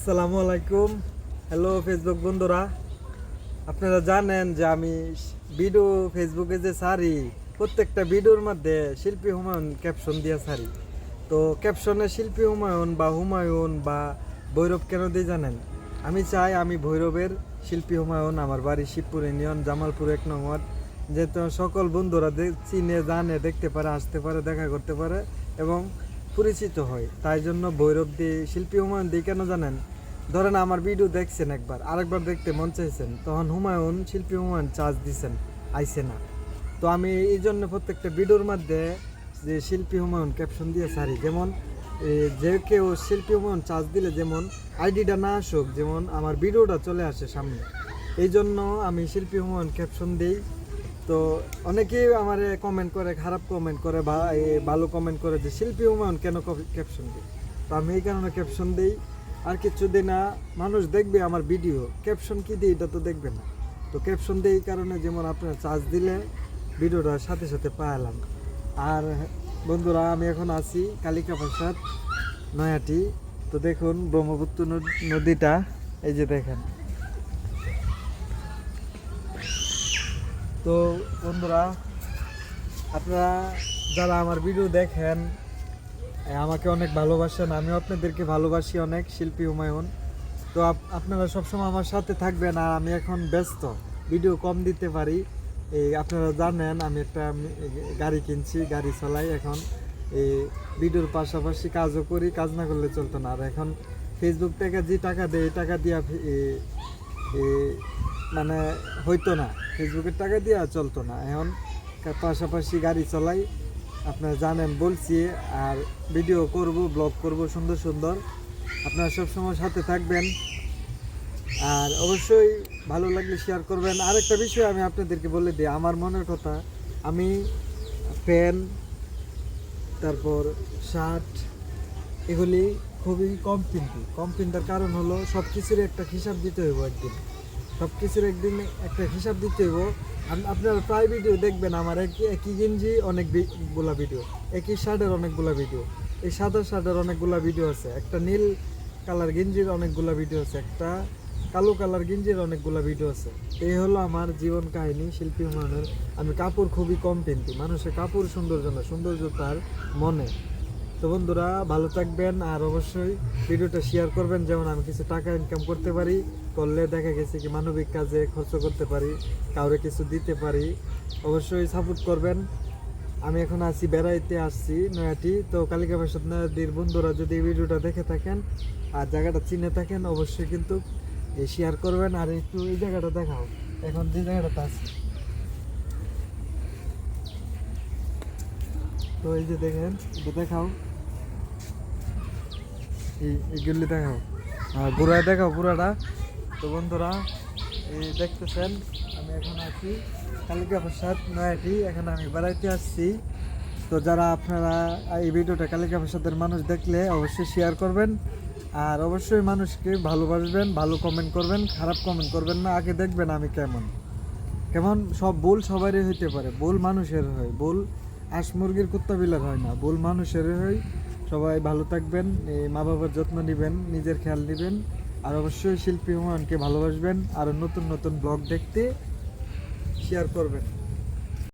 আসসালামু আলাইকুম। Hello Facebook বন্ধুরা, আপনারা জানেন যে আমি ভিডিও ফেসবুকে যে ছাড়ি, প্রত্যেকটা ভিডিওর মধ্যে শিল্পী হুমায়ুন ক্যাপশন দিয়ে ছাড়ি। তো ক্যাপশনে শিল্পী হুমায়ুন বা হুমায়ুন বা ভৈরব কেন দিয়ে জানেন? আমি চাই আমি ভৈরবের শিল্পী হুমায়ুন, আমার বাড়ি শিবপুর ইউনিয়ন, জামালপুর 1 নং ওয়ার্ড, যেহেতু সকল বন্ধুরা চিনে জানে, দেখতে পারে, আসতে পারে, দেখা করতে পারে এবং পরিচিত হয়। তাই জন্য ভৈরব দিয়ে শিল্পী হুমায়ুন দিয়ে কেন জানেন? ধরেন আমার ভিডিও দেখছেন একবার, আরেকবার দেখতে মন চাইছেন, তখন হুমায়ুন, শিল্পী হুমায়ুন চার্জ দিছেন, আইসে না। তো আমি এই জন্য প্রত্যেকটা ভিডিওর মধ্যে যে শিল্পী হুমায়ুন ক্যাপশন দিয়ে সারি, যেমন যে কেউ শিল্পী হুমায়ুন চার্জ দিলে যেমন আইডিটা না আসুক, যেমন আমার ভিডিওটা চলে আসে সামনে, এই জন্য আমি শিল্পী হুমায়ুন ক্যাপশন দিই। তো অনেকেই আমার কমেন্ট করে, খারাপ কমেন্ট করে বা ভালো কমেন্ট করে যে শিল্পী হুমায়ুন কেন ক্যাপশন দিই। তো আমি এই কারণে ক্যাপশন দিই। আর কিছু দিন না মানুষ দেখবে আমার ভিডিও, ক্যাপশন কি দিই এটা তো দেখবে না। তো ক্যাপশন দিই এই কারণে, যেমন আপনার চার্জ দিলে ভিডিওটা সাথে সাথে পাইলাম। আর বন্ধুরা, আমি এখন আছি কালিকা প্রসাদ নয়াটি। তো দেখুন ব্রহ্মপুত্র নদীটা, এই যে দেখেন। তো বন্ধুরা, আপনারা যারা আমার ভিডিও দেখেন, আমাকে অনেক ভালোবাসেন, আমিও আপনাদেরকে ভালোবাসি অনেক, শিল্পী হুমায়ুন। তো আপনারা সবসময় আমার সাথে থাকবেন। আর আমি এখন ব্যস্ত, ভিডিও কম দিতে পারি। আপনারা জানেন আমি একটা গাড়ি কিনছি, গাড়ি চালাই এখন। এই ভিডিওর পাশাপাশি কাজও করি, কাজ না করলে চলতো না। আর এখন ফেসবুক থেকে যে টাকা দেয়, এই টাকা দিয়া মানে হইতো না, ফেসবুকের টাকা দিয়ে চলতো না। এখন পাশাপাশি গাড়ি চালাই, আপনারা জানেন, বলছি। আর ভিডিও করব, ব্লগ করব সুন্দর সুন্দর। আপনারা সবসময় সাথে থাকবেন আর অবশ্যই ভালো লাগলে শেয়ার করবেন। আরেকটা বিষয় আমি আপনাদেরকে বলে দিই, আমার মনের কথা। আমি পেন, তারপর শার্ট, এগুলি খুবই কম কিনতে। কম কিনতার কারণ হলো সব কিছুর একটা হিসাব দিতে হইব একদিন, সব কিছুর একদিন একটা হিসাব দিতে হইব। আপনারা প্রায় ভিডিও দেখবেন আমার একই গেঞ্জি অনেকগুলা ভিডিও, একই শার্টের অনেকগুলা ভিডিও, এই সাদা শার্টের অনেকগুলা ভিডিও আছে, একটা নীল কালার গেঞ্জির অনেকগুলা ভিডিও আছে, একটা কালো কালার গেঞ্জির অনেকগুলা ভিডিও আছে। এই হলো আমার জীবন কাহিনী শিল্পী হুমায়ুনের। আমি কাপড় খুবই কম কিনতি, মানুষের কাপড় সৌন্দর্য না, সৌন্দর্য তার মনে। তো বন্ধুরা, ভালো থাকবেন আর অবশ্যই ভিডিওটা শেয়ার করবেন, যেমন আমি কিছু টাকা ইনকাম করতে পারি, করলে দেখা গেছে কি মানবিক কাজে খরচ করতে পারি, কাউরে কিছু দিতে পারি। অবশ্যই সাপোর্ট করবেন। আমি এখন আছি, বেড়াইতে আসছি নয়াটি। তো কালিকা প্রসাদ নয়াটির বন্ধুরা যদি এই ভিডিওটা দেখে থাকেন আর জায়গাটা চিনে থাকেন, অবশ্যই কিন্তু শেয়ার করবেন। আর একটু এই জায়গাটা দেখাও, এখন যে জায়গাটাতে আছি। তো এই যে দেখেন, এটা দেখাও, এইগুলি দেখাও, ঘুরায় দেখাও পুরাটা। তো বন্ধুরা, এই দেখতেছেন আমি এখন আছি কালিকা প্রসাদ নয়াটি, এখন আমি বেড়াইতে আসছি। তো যারা আপনারা এই ভিডিওটা কালিকা প্রসাদের মানুষ দেখলে অবশ্যই শেয়ার করবেন আর অবশ্যই মানুষকে ভালোবাসবেন, ভালো কমেন্ট করবেন, খারাপ কমেন্ট করবেন না। আগে দেখবেন আমি কেমন কেমন। সব ভুল সবারই হইতে পারে, ভুল মানুষের হয়, ভুল হাঁস মুরগির কুত্তা বিলার হয় না, ভুল মানুষের হয়। সবাই ভালো থাকবেন, মা বাবার যত্ন নেবেন, নিজের খেয়াল নেবেন আর অবশ্যই শিল্পী হুমায়ুনকে ভালোবাসবেন। আর নতুন নতুন ব্লগ দেখতে শেয়ার করবেন।